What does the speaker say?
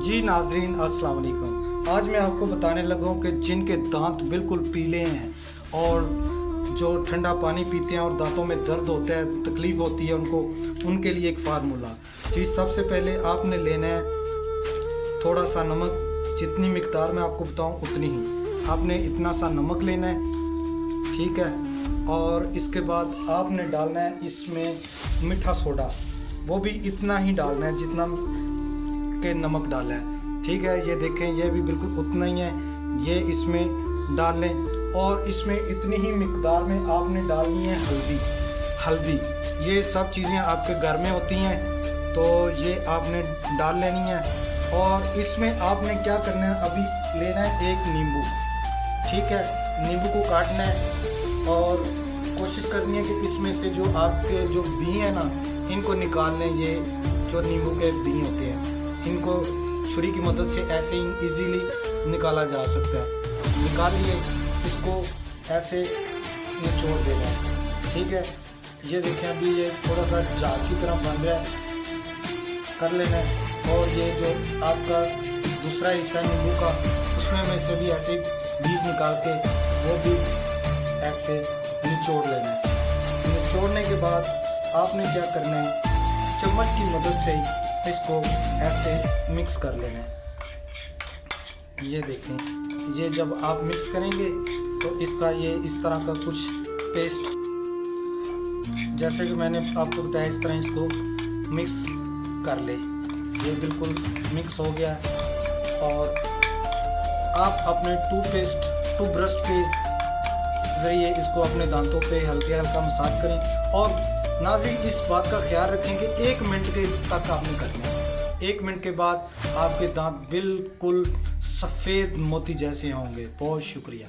जी नाजरीन अस्सलाम वालेकुम। आज मैं आपको बताने लगा हूँ कि जिनके दांत बिल्कुल पीले हैं और जो ठंडा पानी पीते हैं और दांतों में दर्द होता है, तकलीफ़ होती है उनको, उनके लिए एक फार्मूला। जी सबसे पहले आपने लेना है थोड़ा सा नमक। जितनी मिकदार में आपको बताऊँ उतनी ही आपने इतना सा नमक लेना है, ठीक है। और इसके बाद आपने डालना है इसमें मीठा सोडा, वो भी इतना ही डालना है जितना के नमक डाला है, ठीक है। ये देखें, ये भी बिल्कुल उतना ही है, ये इसमें डाल लें। और इसमें इतनी ही मिकदार में आपने डालनी है हल्दी। ये सब चीज़ें आपके घर में होती हैं तो ये आपने डाल लेनी है। और इसमें आपने क्या करना है, अभी लेना है एक नींबू, ठीक है। नींबू को काटना है और कोशिश करनी है कि इसमें से जो आपके जो बी हैं ना, इनको निकाल लें। ये जो नींबू के बी होते हैं, इनको छुरी की मदद से ऐसे ही इजीली निकाला जा सकता है। निकालिए, इसको ऐसे निचोड़ देना है, ठीक है। ये देखें, अभी ये थोड़ा सा जाल की तरह बन रहा है, कर लेना है। और ये जो आपका दूसरा हिस्सा है नींबू का, उसमें में से भी ऐसे बीज निकाल के वो भी ऐसे निचोड़ लेना है। निचोड़ने के बाद आपने क्या करना है, चम्मच की मदद से इसको ऐसे मिक्स कर लेना है। ये देखें, ये जब आप मिक्स करेंगे तो इसका ये इस तरह का कुछ पेस्ट, जैसे कि मैंने आपको बताया, इस तरह इसको मिक्स कर ले। ये बिल्कुल मिक्स हो गया। और आप अपने टूथब्रश के ज़रिए इसको अपने दांतों पे हल्का मसाज करें। और नाज़रीन, इस बात का ख्याल रखें कि 1 मिनट के तक आपने करना है। 1 मिनट के बाद आपके दांत बिल्कुल सफ़ेद मोती जैसे होंगे। बहुत शुक्रिया।